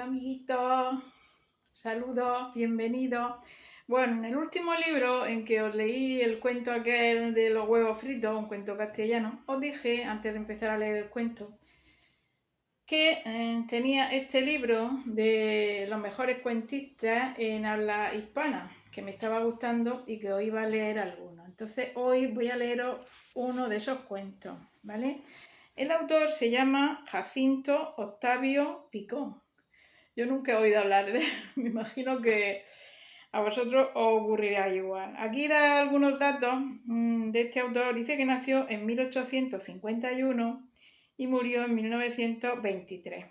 Hola amiguitos, saludos, bienvenidos. Bueno, en el último libro en que os leí el cuento aquel de los huevos fritos, un cuento castellano, os dije, antes de empezar a leer el cuento, que tenía este libro de los mejores cuentistas en habla hispana, que me estaba gustando y que os iba a leer algunos. Entonces hoy voy a leeros uno de esos cuentos, ¿vale? El autor se llama Jacinto Octavio Picón. Yo nunca he oído hablar de él, me imagino que a vosotros os ocurrirá igual. Aquí da algunos datos de este autor. Dice que nació en 1851 y murió en 1923.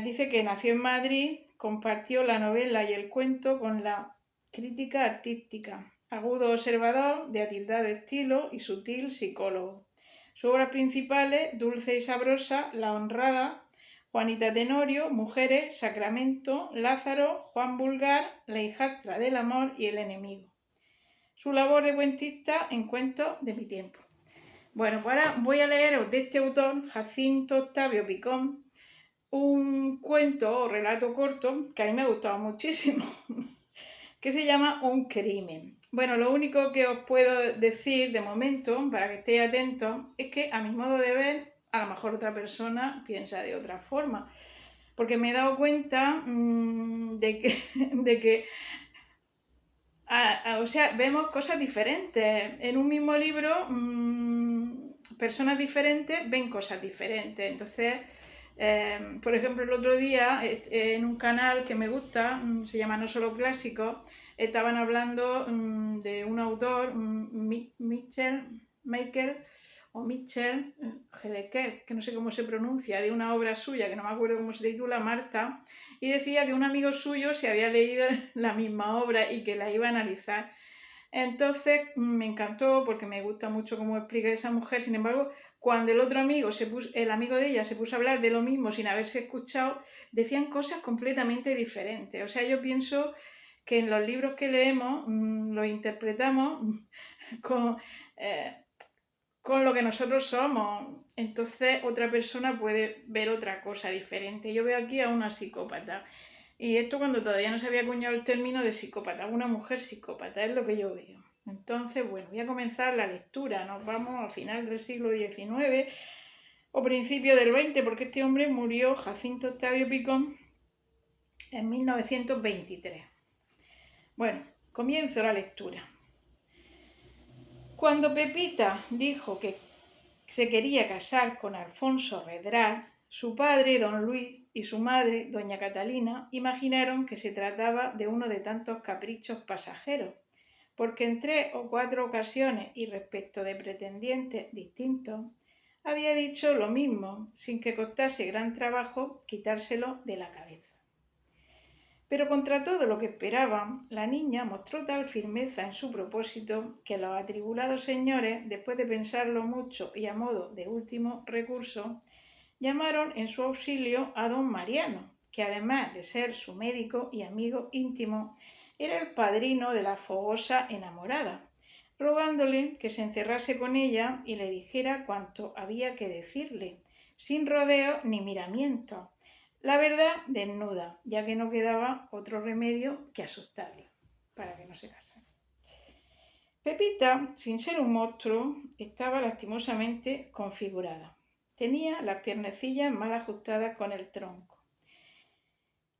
Dice que nació en Madrid, compartió la novela y el cuento con la crítica artística, agudo observador, de atildado estilo y sutil psicólogo. Sus obras principales, Dulce y sabrosa, La honrada, Juanita Tenorio, Mujeres, Sacramento, Lázaro, Juan Vulgar, La hijastra del amor y El enemigo. Su labor de cuentista en Cuentos de mi tiempo. Bueno, pues ahora voy a leeros de este autor, Jacinto Octavio Picón, un cuento o relato corto que a mí me ha gustado muchísimo, que se llama Un crimen. Bueno, lo único que os puedo decir de momento, para que estéis atentos, es que a mi modo de ver, a lo mejor otra persona piensa de otra forma, porque me he dado cuenta de que o sea, vemos cosas diferentes. En un mismo libro, personas diferentes ven cosas diferentes. Entonces, por ejemplo, el otro día, en un canal que me gusta, se llama No Solo Clásicos, estaban hablando de un autor, Michael o Mitchell Hedekert, que no sé cómo se pronuncia, de una obra suya, que no me acuerdo cómo se titula, Marta, y decía que un amigo suyo se había leído la misma obra y que la iba a analizar. Entonces me encantó porque me gusta mucho cómo explica esa mujer. Sin embargo, cuando el otro amigo, el amigo de ella, se puso a hablar de lo mismo sin haberse escuchado, decían cosas completamente diferentes. O sea, yo pienso que en los libros que leemos los interpretamos con, con lo que nosotros somos. Entonces otra persona puede ver otra cosa diferente. Yo veo aquí a una psicópata. Y esto cuando todavía no se había acuñado el término de psicópata, una mujer psicópata, es lo que yo veo. Entonces, bueno, voy a comenzar la lectura. Nos vamos a final del siglo XIX o principio del XX, porque este hombre murió, Jacinto Octavio Picón, en 1923. Bueno, comienzo la lectura. Cuando Pepita dijo que se quería casar con Alfonso Redral, su padre, don Luis, y su madre, doña Catalina, imaginaron que se trataba de uno de tantos caprichos pasajeros, porque en 3 o 4 ocasiones y respecto de pretendientes distintos, había dicho lo mismo, sin que costase gran trabajo quitárselo de la cabeza. Pero contra todo lo que esperaban, la niña mostró tal firmeza en su propósito que los atribulados señores, después de pensarlo mucho y a modo de último recurso, llamaron en su auxilio a don Mariano, que además de ser su médico y amigo íntimo, era el padrino de la fogosa enamorada, rogándole que se encerrase con ella y le dijera cuanto había que decirle, sin rodeo ni miramientos. La verdad desnuda, ya que no quedaba otro remedio que asustarla, para que no se casara. Pepita, sin ser un monstruo, estaba lastimosamente configurada. Tenía las piernecillas mal ajustadas con el tronco.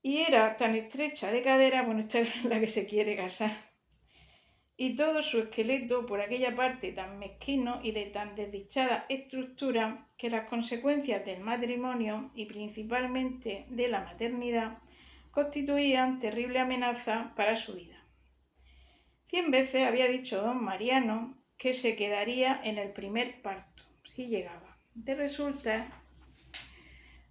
Y era tan estrecha de cadera, bueno, esta es la que se quiere casar. Y todo su esqueleto por aquella parte tan mezquino y de tan desdichada estructura que las consecuencias del matrimonio y principalmente de la maternidad constituían terrible amenaza para su vida. 100 veces había dicho don Mariano que se quedaría en el primer parto, si llegaba. De resulta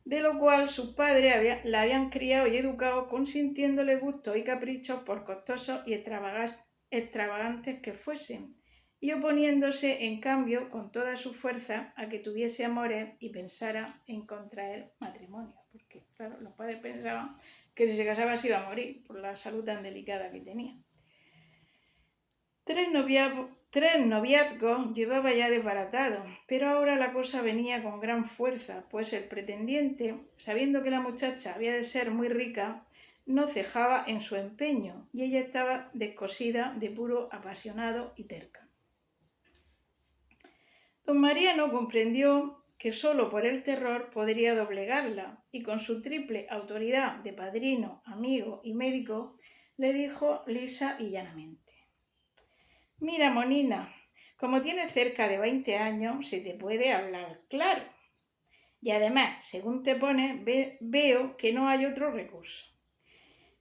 de lo cual sus padres la habían criado y educado consintiéndole gustos y caprichos por costosos y extravagantes que fuesen, y oponiéndose en cambio con toda su fuerza a que tuviese amores y pensara en contraer matrimonio, porque claro, los padres pensaban que si se casaba se iba a morir por la salud tan delicada que tenía. 3 3 noviazgos llevaba ya desbaratado, pero ahora la cosa venía con gran fuerza, pues el pretendiente, sabiendo que la muchacha había de ser muy rica, no cejaba en su empeño y ella estaba descosida de puro apasionado y terca. Don Mariano comprendió que solo por el terror podría doblegarla y con su triple autoridad de padrino, amigo y médico le dijo lisa y llanamente: «Mira, monina, como tienes cerca de 20 años, se te puede hablar claro. Y además, según te pones, veo que no hay otro recurso.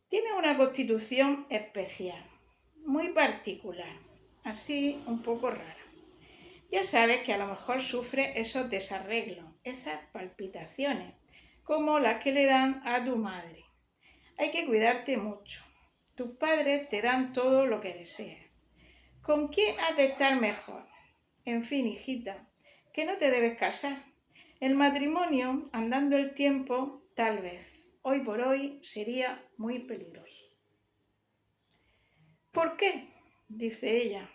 Tienes una constitución especial, muy particular, así un poco rara. Ya sabes que a lo mejor sufres esos desarreglos, esas palpitaciones, como las que le dan a tu madre. Hay que cuidarte mucho. Tus padres te dan todo lo que deseas. ¿Con quién has de estar mejor? En fin, hijita, que no te debes casar. El matrimonio, andando el tiempo, tal vez. Hoy por hoy sería muy peligroso». «¿Por qué?», dice ella.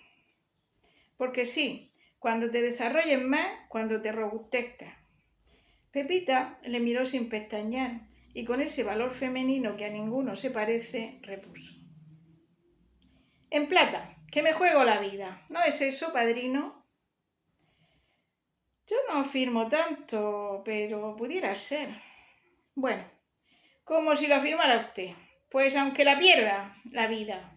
«Porque sí, cuando te desarrolles más, cuando te robustezcas». Pepita le miró sin pestañear y con ese valor femenino que a ninguno se parece, repuso: «En plata, que me juego la vida. ¿No es eso, padrino?». «Yo no afirmo tanto, pero pudiera ser». «Bueno, como si lo afirmara usted. Pues aunque la pierda, la vida».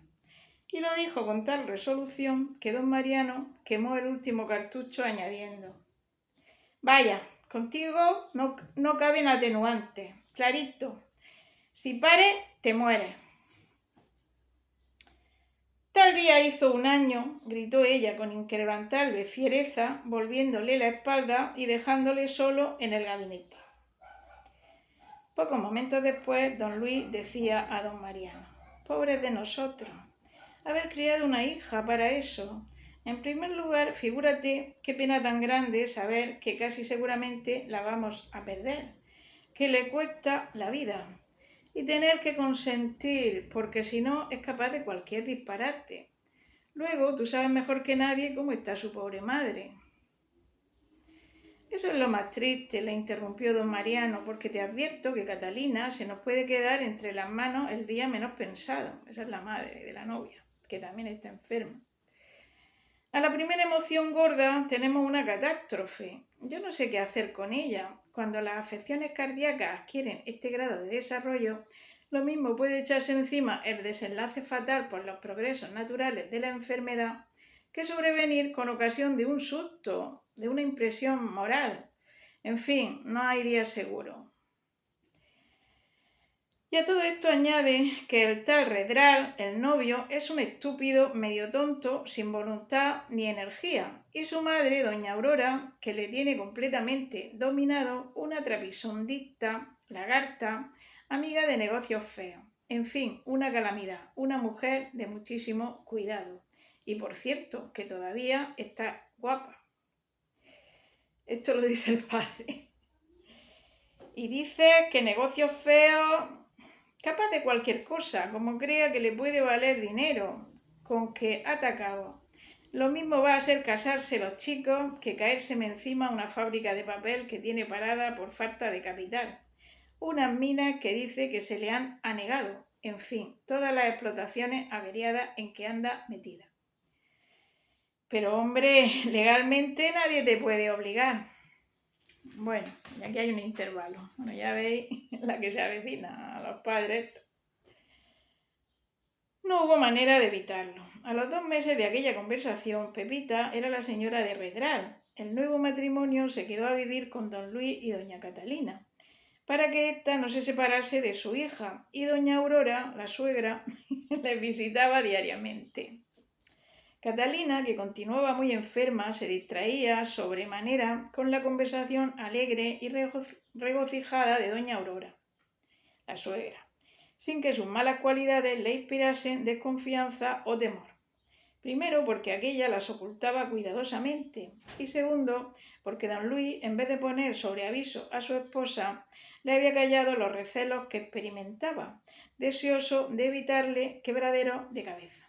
Y lo dijo con tal resolución que don Mariano quemó el último cartucho añadiendo: «Vaya, contigo no caben atenuantes, clarito. Si pares, te mueres». «Tal día hizo un año», gritó ella con inquebrantable fiereza, volviéndole la espalda y dejándole solo en el gabinete. Pocos momentos después, don Luis decía a don Mariano: «Pobres de nosotros, haber criado una hija para eso. En primer lugar, figúrate qué pena tan grande saber que casi seguramente la vamos a perder, que le cuesta la vida, y tener que consentir, porque si no es capaz de cualquier disparate. Luego, tú sabes mejor que nadie cómo está su pobre madre». «Eso es lo más triste», le interrumpió don Mariano, «porque te advierto que Catalina se nos puede quedar entre las manos el día menos pensado». Esa es la madre de la novia, que también está enferma. «A la primera emoción gorda tenemos una catástrofe. Yo no sé qué hacer con ella. Cuando las afecciones cardíacas adquieren este grado de desarrollo, lo mismo puede echarse encima el desenlace fatal por los progresos naturales de la enfermedad que sobrevenir con ocasión de un susto, de una impresión moral. En fin, no hay día seguro». Y a todo esto añade que el tal Redral, el novio, es un estúpido medio tonto, sin voluntad ni energía, y su madre, doña Aurora, que le tiene completamente dominado, una trapisondista, lagarta, amiga de negocios feos. En fin, una calamidad, una mujer de muchísimo cuidado. Y por cierto, que todavía está guapa. Esto lo dice el padre. Y dice que negocios feos, capaz de cualquier cosa, como crea que le puede valer dinero, con que ha atacado. Lo mismo va a ser casarse los chicos que caérseme encima una fábrica de papel que tiene parada por falta de capital. Unas minas que dice que se le han anegado. En fin, todas las explotaciones averiadas en que anda metida. Pero hombre, legalmente nadie te puede obligar. Bueno, y aquí hay un intervalo. Bueno, ya veis la que se avecina a los padres. No hubo manera de evitarlo. A los 2 meses de aquella conversación, Pepita era la señora de Redral. El nuevo matrimonio se quedó a vivir con don Luis y doña Catalina, para que ésta no se separase de su hija, y doña Aurora, la suegra, les visitaba diariamente. Catalina, que continuaba muy enferma, se distraía sobremanera con la conversación alegre y regocijada de doña Aurora, la suegra, sin que sus malas cualidades le inspirasen desconfianza o temor. Primero, porque aquella las ocultaba cuidadosamente, y segundo, porque don Luis, en vez de poner sobre aviso a su esposa, le había callado los recelos que experimentaba, deseoso de evitarle quebradero de cabeza.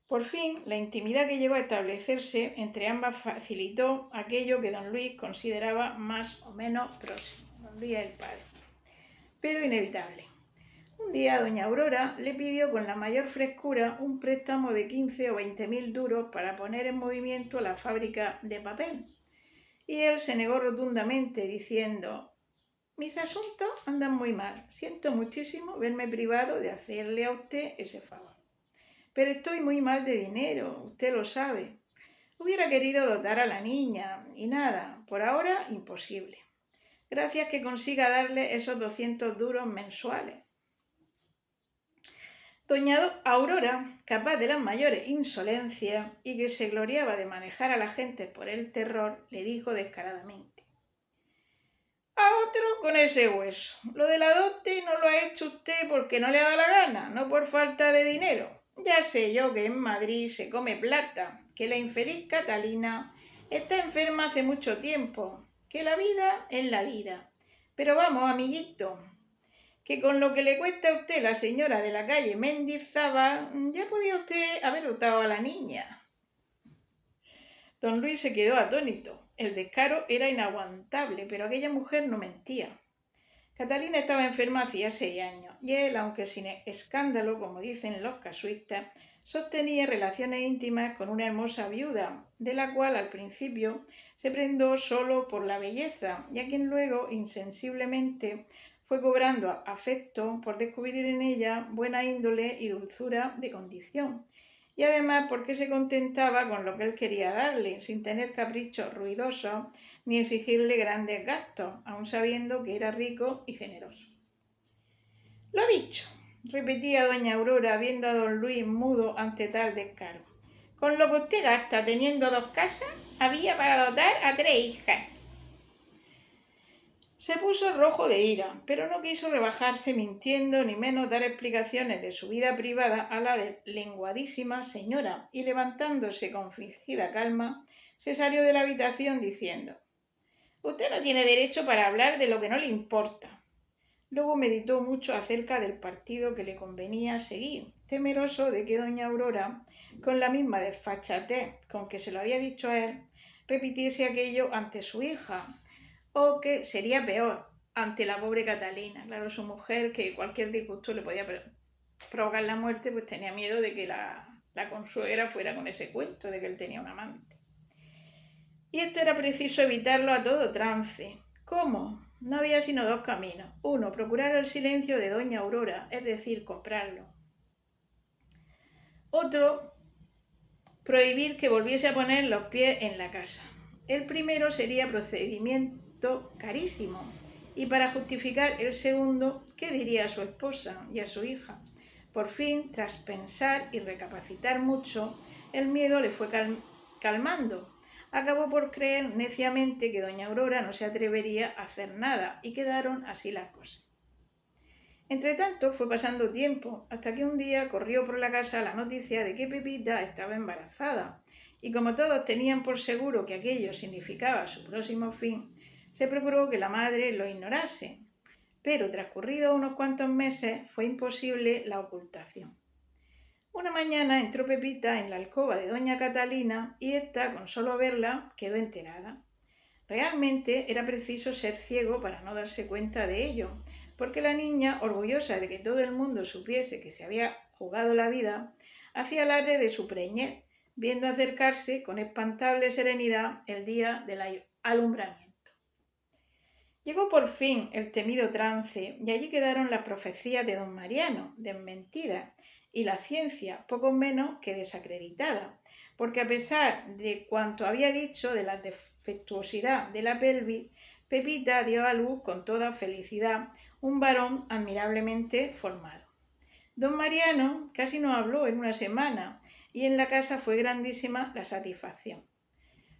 Por fin, la intimidad que llegó a establecerse entre ambas facilitó aquello que don Luis consideraba más o menos próximo, don Luis el padre, pero inevitable. Un día doña Aurora le pidió con la mayor frescura un préstamo de 15 o 20.000 duros para poner en movimiento la fábrica de papel. Y él se negó rotundamente, diciendo: mis asuntos andan muy mal, siento muchísimo verme privado de hacerle a usted ese favor. Pero estoy muy mal de dinero, usted lo sabe. Hubiera querido dotar a la niña, y nada, por ahora imposible. Gracias que consiga darle esos 200 duros mensuales. Doña Aurora, capaz de las mayores insolencias y que se gloriaba de manejar a la gente por el terror, le dijo descaradamente: a otro con ese hueso. Lo de la dote no lo ha hecho usted porque no le ha dado la gana, no por falta de dinero. Ya sé yo que en Madrid se come plata, que la infeliz Catalina está enferma hace mucho tiempo, que la vida es la vida. Pero vamos, amiguito, que con lo que le cuesta a usted la señora de la calle Mendizábal, ya podía usted haber dotado a la niña. Don Luis se quedó atónito. El descaro era inaguantable, pero aquella mujer no mentía. Catalina estaba enferma hacía 6 años y él, aunque sin escándalo, como dicen los casuistas, sostenía relaciones íntimas con una hermosa viuda, de la cual al principio se prendó solo por la belleza y a quien luego insensiblemente fue cobrando afecto por descubrir en ella buena índole y dulzura de condición, y además porque se contentaba con lo que él quería darle, sin tener caprichos ruidosos ni exigirle grandes gastos, aun sabiendo que era rico y generoso. Lo dicho, repetía doña Aurora, viendo a don Luis mudo ante tal descaro. Con lo que usted gasta teniendo 2 casas, había para dotar a 3 hijas. Se puso rojo de ira, pero no quiso rebajarse mintiendo ni menos dar explicaciones de su vida privada a la lenguadísima señora, y levantándose con fingida calma, se salió de la habitación diciendo: usted no tiene derecho para hablar de lo que no le importa. Luego meditó mucho acerca del partido que le convenía seguir, temeroso de que doña Aurora, con la misma desfachatez con que se lo había dicho a él, repitiese aquello ante su hija, o que sería peor, ante la pobre Catalina. Claro, su mujer, que cualquier disgusto le podía provocar la muerte, pues tenía miedo de que la consuegra fuera con ese cuento de que él tenía un amante. Y esto era preciso evitarlo a todo trance. ¿Cómo? No había sino 2 caminos. Uno, procurar el silencio de doña Aurora, es decir, comprarlo. Otro, prohibir que volviese a poner los pies en la casa. El primero sería procedimiento carísimo, y para justificar el segundo, ¿qué diría a su esposa y a su hija? Por fin, tras pensar y recapacitar mucho, el miedo le fue calmando. Acabó por creer neciamente que doña Aurora no se atrevería a hacer nada, y quedaron así las cosas. Entretanto fue pasando tiempo, hasta que un día corrió por la casa la noticia de que Pepita estaba embarazada, y como todos tenían por seguro que aquello significaba su próximo fin, se procuró que la madre lo ignorase. Pero transcurridos unos cuantos meses fue imposible la ocultación. Una mañana entró Pepita en la alcoba de doña Catalina y ésta, con solo verla, quedó enterada. Realmente era preciso ser ciego para no darse cuenta de ello, porque la niña, orgullosa de que todo el mundo supiese que se había jugado la vida, hacía alarde de su preñez, viendo acercarse con espantable serenidad el día del alumbramiento. Llegó por fin el temido trance, y allí quedaron las profecías de don Mariano, desmentidas, y la ciencia poco menos que desacreditada, porque a pesar de cuanto había dicho de la defectuosidad de la pelvis, Pepita dio a luz con toda felicidad un varón admirablemente formado. Don Mariano casi no habló en una semana, y en la casa fue grandísima la satisfacción.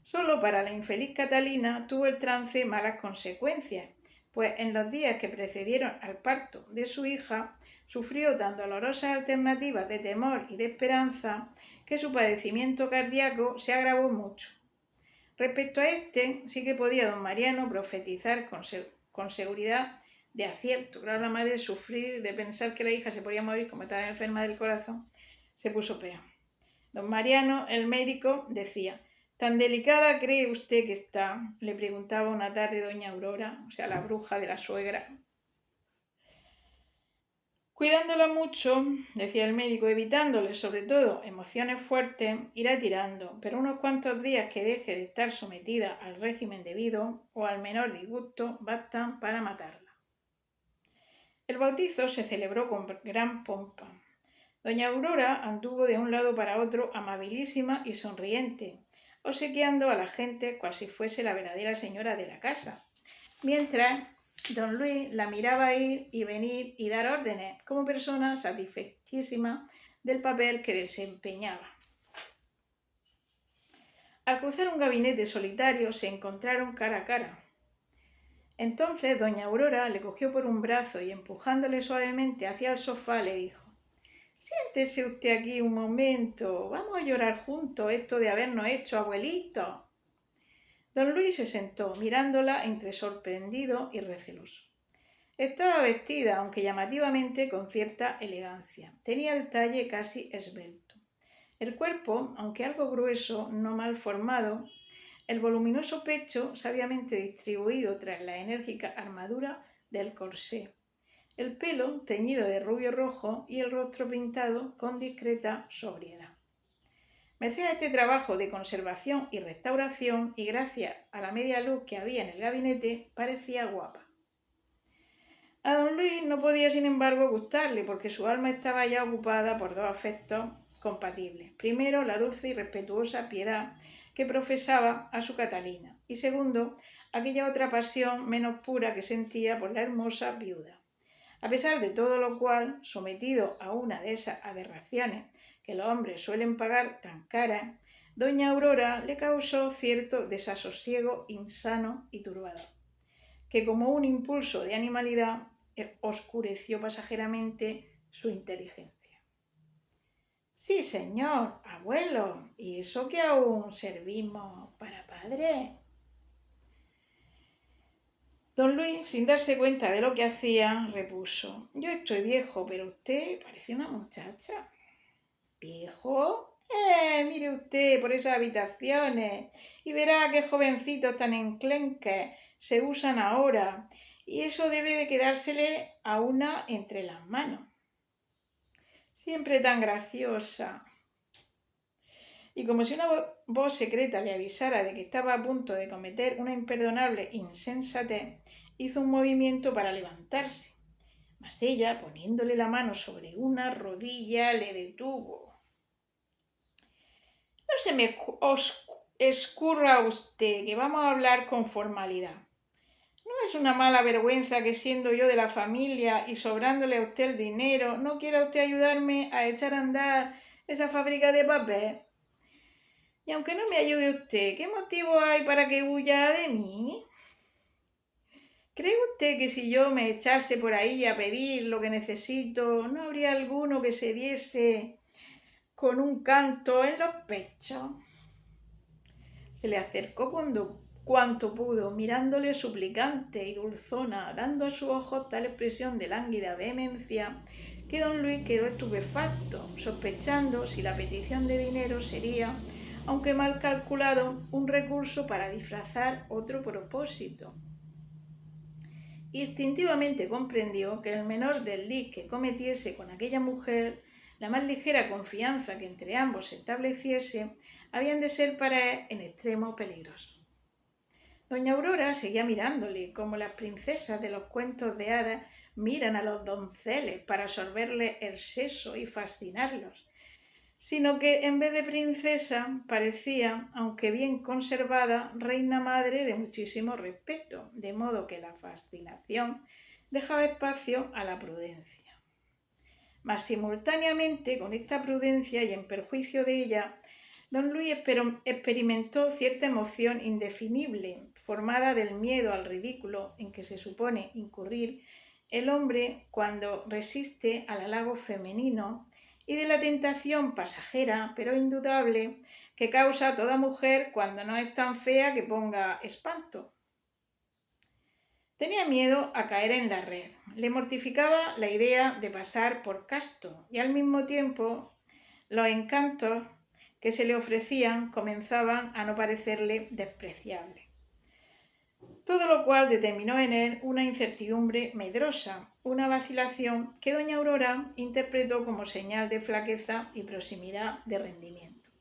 Solo para la infeliz Catalina tuvo el trance malas consecuencias, pues en los días que precedieron al parto de su hija sufrió tan dolorosas alternativas de temor y de esperanza que su padecimiento cardíaco se agravó mucho. Respecto a este, sí que podía don Mariano profetizar con seguridad de acierto. Claro, la madre, de sufrir, de pensar que la hija se podía morir como estaba enferma del corazón, se puso peor. Don Mariano, el médico, decía: ¿tan delicada cree usted que está?, le preguntaba una tarde doña Aurora, o sea, la bruja de la suegra. Cuidándola mucho, decía el médico, evitándole sobre todo emociones fuertes, irá tirando, pero unos cuantos días que deje de estar sometida al régimen debido o al menor disgusto bastan para matarla. El bautizo se celebró con gran pompa. Doña Aurora anduvo de un lado para otro amabilísima y sonriente, obsequiando a la gente cual si fuese la verdadera señora de la casa, mientras don Luis la miraba ir y venir y dar órdenes como persona satisfechísima del papel que desempeñaba. Al cruzar un gabinete solitario se encontraron cara a cara. Entonces doña Aurora le cogió por un brazo y empujándole suavemente hacia el sofá le dijo: «Siéntese usted aquí un momento, vamos a llorar juntos esto de habernos hecho abuelitos». Don Luis se sentó, mirándola entre sorprendido y receloso. Estaba vestida, aunque llamativamente, con cierta elegancia. Tenía el talle casi esbelto. El cuerpo, aunque algo grueso, no mal formado, el voluminoso pecho sabiamente distribuido tras la enérgica armadura del corsé, el pelo teñido de rubio rojo y el rostro pintado con discreta sobriedad. Merced a este trabajo de conservación y restauración, y gracias a la media luz que había en el gabinete, parecía guapa. A don Luis no podía, sin embargo, gustarle, porque su alma estaba ya ocupada por dos afectos compatibles. Primero, la dulce y respetuosa piedad que profesaba a su Catalina, y segundo, aquella otra pasión menos pura que sentía por la hermosa viuda. A pesar de todo lo cual, sometido a una de esas aberraciones que los hombres suelen pagar tan caras, doña Aurora le causó cierto desasosiego insano y turbador, que como un impulso de animalidad oscureció pasajeramente su inteligencia. «Sí, señor, abuelo, ¿y eso que aún servimos para padre?». Don Luis, sin darse cuenta de lo que hacía, repuso: «Yo estoy viejo, pero usted parece una muchacha». «¿Viejo? Mire usted por esas habitaciones y verá qué jovencitos tan enclenques se usan ahora, y eso debe de quedársele a una entre las manos. Siempre tan graciosa». Y como si una voz secreta le avisara de que estaba a punto de cometer una imperdonable insensatez, hizo un movimiento para levantarse, mas ella, poniéndole la mano sobre una rodilla, le detuvo. «No se me escurra usted, que vamos a hablar con formalidad. ¿No es una mala vergüenza que, siendo yo de la familia y sobrándole a usted el dinero, no quiera usted ayudarme a echar a andar esa fábrica de papel? Y aunque no me ayude usted, ¿qué motivo hay para que huya de mí? ¿Cree usted que si yo me echase por ahí a pedir lo que necesito, no habría alguno que se diese con un canto en los pechos?» Se le acercó cuanto pudo, mirándole suplicante y dulzona, dando a sus ojos tal expresión de lánguida vehemencia que don Luis quedó estupefacto, sospechando si la petición de dinero sería, aunque mal calculado, un recurso para disfrazar otro propósito. Instintivamente comprendió que el menor desliz que cometiese con aquella mujer, la más ligera confianza que entre ambos se estableciese, habían de ser para él en extremo peligrosos. Doña Aurora seguía mirándole, como las princesas de los cuentos de hadas miran a los donceles para absorberles el seso y fascinarlos, sino que en vez de princesa parecía, aunque bien conservada, reina madre de muchísimo respeto, de modo que la fascinación dejaba espacio a la prudencia. Mas simultáneamente con esta prudencia y en perjuicio de ella, don Luis experimentó cierta emoción indefinible, formada del miedo al ridículo en que se supone incurrir el hombre cuando resiste al halago femenino, y de la tentación pasajera, pero indudable, que causa a toda mujer cuando no es tan fea que ponga espanto. Tenía miedo a caer en la red, le mortificaba la idea de pasar por casto, y al mismo tiempo los encantos que se le ofrecían comenzaban a no parecerle despreciables. Todo lo cual determinó en él una incertidumbre medrosa, una vacilación que doña Aurora interpretó como señal de flaqueza y proximidad de rendimiento.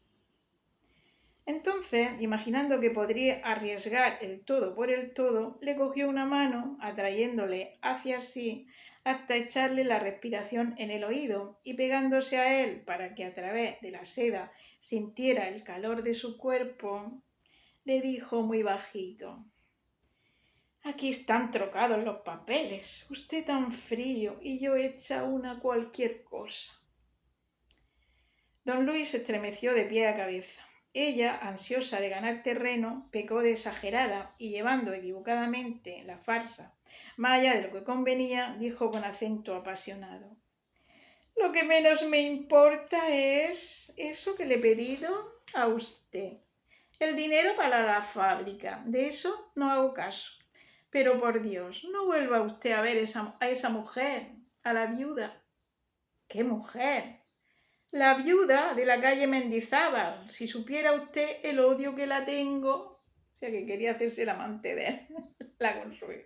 Entonces, imaginando que podría arriesgar el todo por el todo, le cogió una mano, atrayéndole hacia sí hasta echarle la respiración en el oído y pegándose a él para que a través de la seda sintiera el calor de su cuerpo, le dijo muy bajito: «Aquí están trocados los papeles, usted tan frío y yo hecha una cualquier cosa». Don Luis se estremeció de pie a cabeza. Ella, ansiosa de ganar terreno, pecó de exagerada y, llevando equivocadamente la farsa más allá de lo que convenía, dijo con acento apasionado: «Lo que menos me importa es eso que le he pedido a usted. El dinero para la fábrica, de eso no hago caso. Pero por Dios, no vuelva usted a ver a esa mujer, a la viuda». «¿Qué mujer?» «La viuda de la calle Mendizábal. Si supiera usted el odio que la tengo». O sea, que quería hacerse el amante de él. La Consuelo.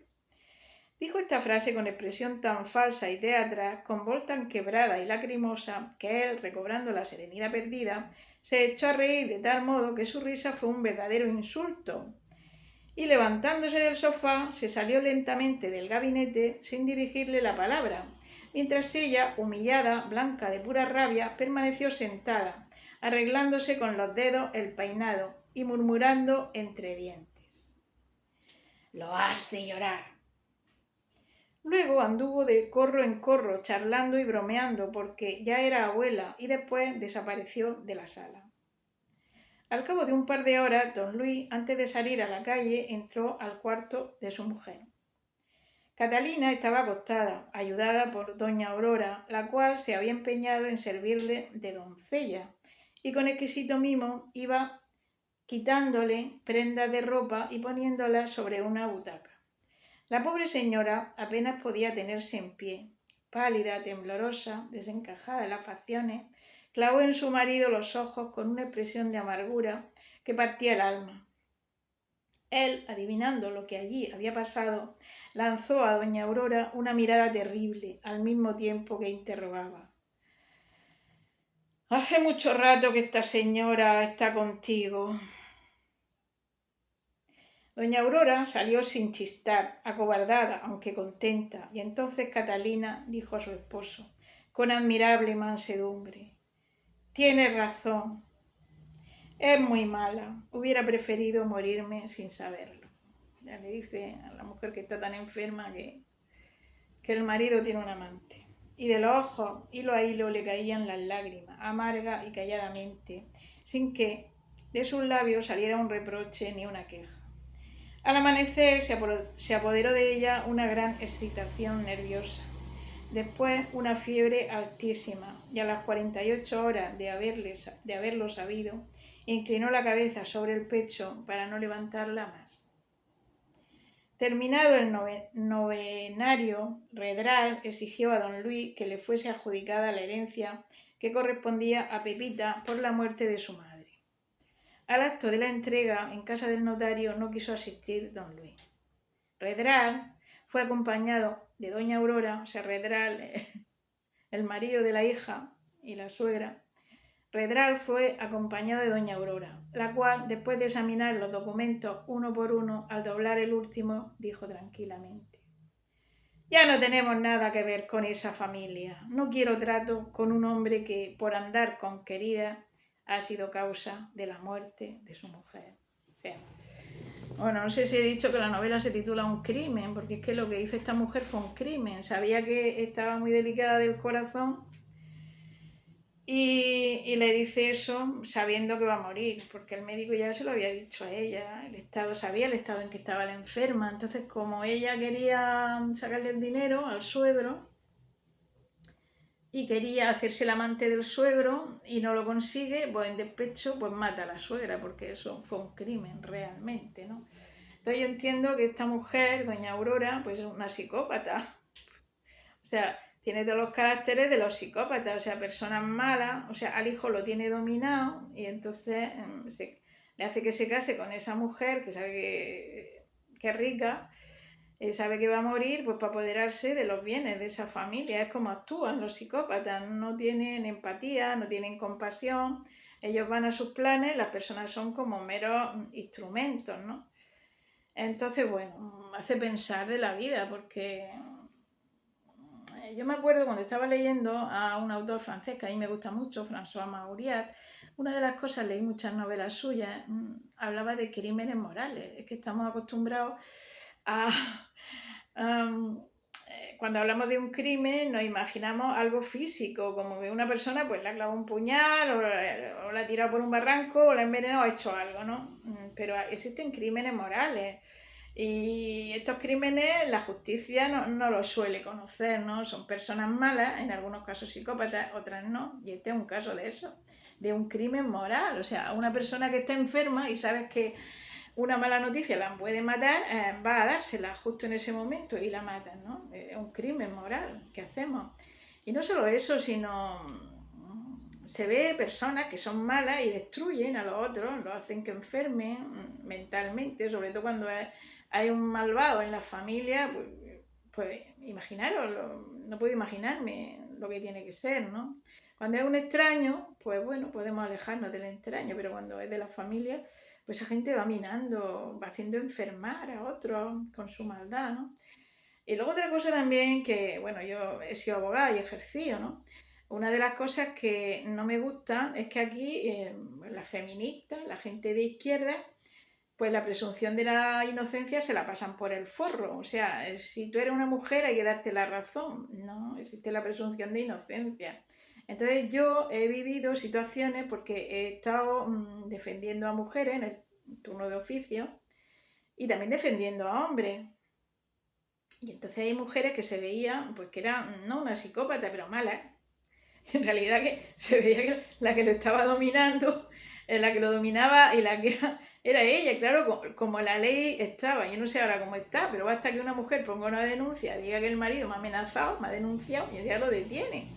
Dijo esta frase con expresión tan falsa y teatral, con voz tan quebrada y lacrimosa, que él, recobrando la serenidad perdida, se echó a reír de tal modo que su risa fue un verdadero insulto. Y levantándose del sofá, se salió lentamente del gabinete sin dirigirle la palabra, mientras ella, humillada, blanca de pura rabia, permaneció sentada, arreglándose con los dedos el peinado y murmurando entre dientes: «Lo hace llorar». Luego anduvo de corro en corro, charlando y bromeando, porque ya era abuela, y después desapareció de la sala. Al cabo de un par de horas, don Luis, antes de salir a la calle, entró al cuarto de su mujer. Catalina estaba acostada, ayudada por doña Aurora, la cual se había empeñado en servirle de doncella, y con exquisito mimo iba quitándole prendas de ropa y poniéndolas sobre una butaca. La pobre señora apenas podía tenerse en pie. Pálida, temblorosa, desencajada en las facciones, clavó en su marido los ojos con una expresión de amargura que partía el alma. Él, adivinando lo que allí había pasado, lanzó a doña Aurora una mirada terrible, al mismo tiempo que interrogaba: «Hace mucho rato que esta señora está contigo». Doña Aurora salió sin chistar, acobardada, aunque contenta, y entonces Catalina dijo a su esposo, con admirable mansedumbre: «Tienes razón, es muy mala, hubiera preferido morirme sin saberlo». Ya le dice a la mujer que está tan enferma que el marido tiene un amante. Y de los ojos, hilo a hilo, le caían las lágrimas, amarga y calladamente, sin que de sus labios saliera un reproche ni una queja. Al amanecer se apoderó de ella una gran excitación nerviosa, después una fiebre altísima, y a las 48 horas de haberlo sabido, inclinó la cabeza sobre el pecho para no levantarla más. Terminado el novenario, Redral exigió a don Luis que le fuese adjudicada la herencia que correspondía a Pepita por la muerte de su madre. Al acto de la entrega en casa del notario no quiso asistir don Luis. Redral fue acompañado de doña Aurora, o sea, Redral, el marido de la hija y la suegra. Redral fue acompañado de doña Aurora, la cual, después de examinar los documentos uno por uno, al doblar el último, dijo tranquilamente: «Ya no tenemos nada que ver con esa familia. No quiero trato con un hombre que, por andar con querida, ha sido causa de la muerte de su mujer». O sea, bueno, no sé si he dicho que la novela se titula Un crimen, porque es que lo que hizo esta mujer fue un crimen. Sabía que estaba muy delicada del corazón y le dice eso sabiendo que va a morir, porque el médico ya se lo había dicho a ella, sabía el estado en que estaba la enferma. Entonces, como ella quería sacarle el dinero al suegro y quería hacerse el amante del suegro y no lo consigue, pues en despecho pues mata a la suegra, porque eso fue un crimen realmente, ¿no? Entonces yo entiendo que esta mujer, doña Aurora, pues es una psicópata. O sea, tiene todos los caracteres de los psicópatas, o sea, personas malas, o sea, al hijo lo tiene dominado y entonces le hace que se case con esa mujer que sabe que es rica, sabe que va a morir, pues para apoderarse de los bienes de esa familia. Es como actúan los psicópatas, no tienen empatía, no tienen compasión, ellos van a sus planes, las personas son como meros instrumentos, ¿no? Entonces, bueno, hace pensar de la vida, porque yo me acuerdo cuando estaba leyendo a un autor francés que a mí me gusta mucho, François Mauriac, una de las cosas, leí muchas novelas suyas, hablaba de crímenes morales. Es que estamos acostumbrados a... um, cuando hablamos de un crimen nos imaginamos algo físico, como que una persona pues le ha clavado un puñal o la ha tirado por un barranco o la ha envenenado o ha hecho algo, ¿no? Pero existen crímenes morales. Y estos crímenes la justicia no los suele conocer, ¿no? Son personas malas, en algunos casos psicópatas, otras no. Y este es un caso de eso, de un crimen moral. O sea, una persona que está enferma y sabes que una mala noticia la puede matar, va a dársela justo en ese momento y la matan, ¿no? Es un crimen moral que hacemos. Y no solo eso, sino se ve personas que son malas y destruyen a los otros, los hacen que enfermen mentalmente, sobre todo cuando hay un malvado en la familia, pues imaginaros, no puedo imaginarme lo que tiene que ser, ¿no? Cuando es un extraño, pues bueno, podemos alejarnos del extraño, pero cuando es de la familia, pues esa gente va minando, va haciendo enfermar a otros con su maldad, ¿no? Y luego otra cosa también que, bueno, yo he sido abogada y he ejercido, ¿no? Una de las cosas que no me gustan es que aquí las feministas, la gente de izquierda, pues la presunción de la inocencia se la pasan por el forro. O sea, si tú eres una mujer hay que darte la razón, ¿no? Existe la presunción de inocencia. Entonces yo he vivido situaciones porque he estado defendiendo a mujeres en el turno de oficio y también defendiendo a hombres. Y entonces hay mujeres que se veían, pues que eran no una psicópata, pero mala. En realidad que se veía que la que lo estaba dominando, la que lo dominaba y la que era ella. Claro, como la ley estaba, yo no sé ahora cómo está, pero basta que una mujer ponga una denuncia, diga que el marido me ha amenazado, me ha denunciado y ya lo detiene.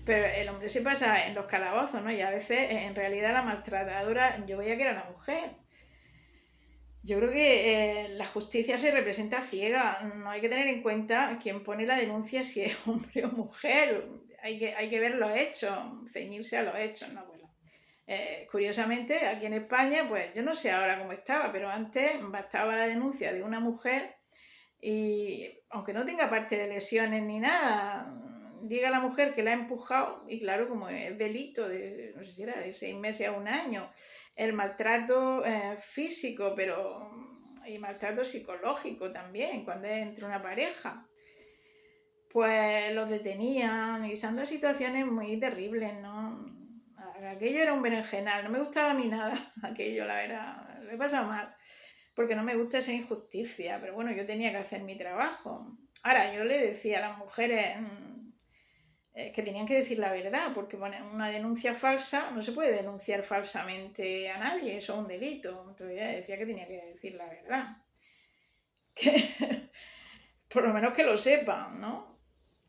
Pero el hombre se pasa en los calabozos, ¿no? Y a veces en realidad la maltratadora, yo veía que era la mujer. Yo creo que la justicia se representa ciega. No hay que tener en cuenta quién pone la denuncia, si es hombre o mujer. Hay que ver los hechos, ceñirse a los hechos, ¿no? Bueno, curiosamente, aquí en España, pues yo no sé ahora cómo estaba, pero antes bastaba la denuncia de una mujer y aunque no tenga parte de lesiones ni nada, diga la mujer que la ha empujado y claro, como es delito de, no sé si era de 6 meses a un año, el maltrato físico, pero y maltrato psicológico también, cuando es entre una pareja, pues los detenían y son situaciones muy terribles, ¿no? Aquello era un berenjenal, no me gustaba a mí nada aquello, la verdad, lo he pasado mal, porque no me gusta esa injusticia, pero bueno, yo tenía que hacer mi trabajo. Ahora, yo le decía a las mujeres que tenían que decir la verdad, porque una denuncia falsa, no se puede denunciar falsamente a nadie, eso es un delito. Entonces ella decía que tenía que decir la verdad. Que, por lo menos que lo sepan, ¿no?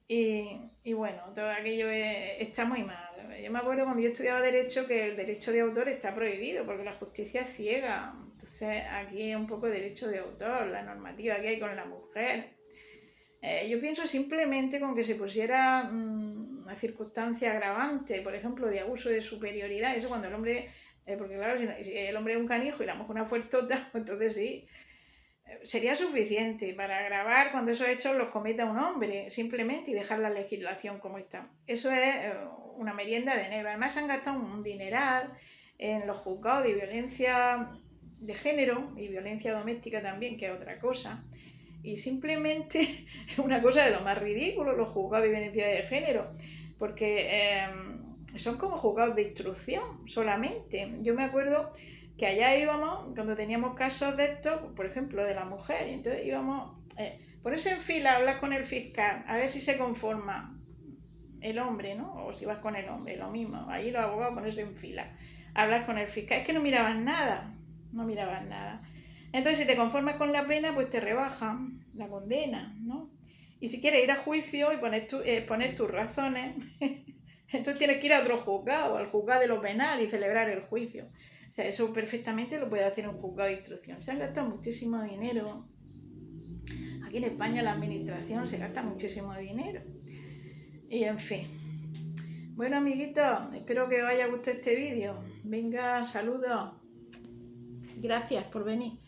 Y bueno, todo aquello está muy mal. Yo me acuerdo cuando yo estudiaba Derecho que el derecho de autor está prohibido porque la justicia es ciega. Entonces aquí es un poco derecho de autor, la normativa que hay con la mujer. Yo pienso simplemente con que se pusiera una circunstancia agravante, por ejemplo, de abuso de superioridad, eso cuando el hombre, porque claro, si el hombre es un canijo y la mujer una fuertota, entonces sí, sería suficiente para agravar cuando esos hechos los cometa un hombre, simplemente, y dejar la legislación como está. Eso es una merienda de negro. Además, se han gastado un dineral en los juzgados de violencia de género y violencia doméstica también, que es otra cosa. Y simplemente es una cosa de lo más ridículo los juzgados de violencia de género, porque son como juzgados de instrucción solamente. Yo me acuerdo que allá íbamos, cuando teníamos casos de estos, por ejemplo, de la mujer, y entonces íbamos, ponerse en fila a hablar con el fiscal, a ver si se conforma el hombre, ¿no? O si vas con el hombre, lo mismo. Allí los abogados ponerse en fila, a hablar con el fiscal. Es que no miraban nada, no miraban nada. Entonces, si te conformas con la pena, pues te rebajan la condena, ¿no? Y si quieres ir a juicio y poner tus razones, entonces tienes que ir a otro juzgado, al juzgado de lo penal y celebrar el juicio. O sea, eso perfectamente lo puede hacer un juzgado de instrucción. Se han gastado muchísimo dinero. Aquí en España la administración se gasta muchísimo dinero. Y en fin. Bueno, amiguitos, espero que os haya gustado este vídeo. Venga, saludos. Gracias por venir.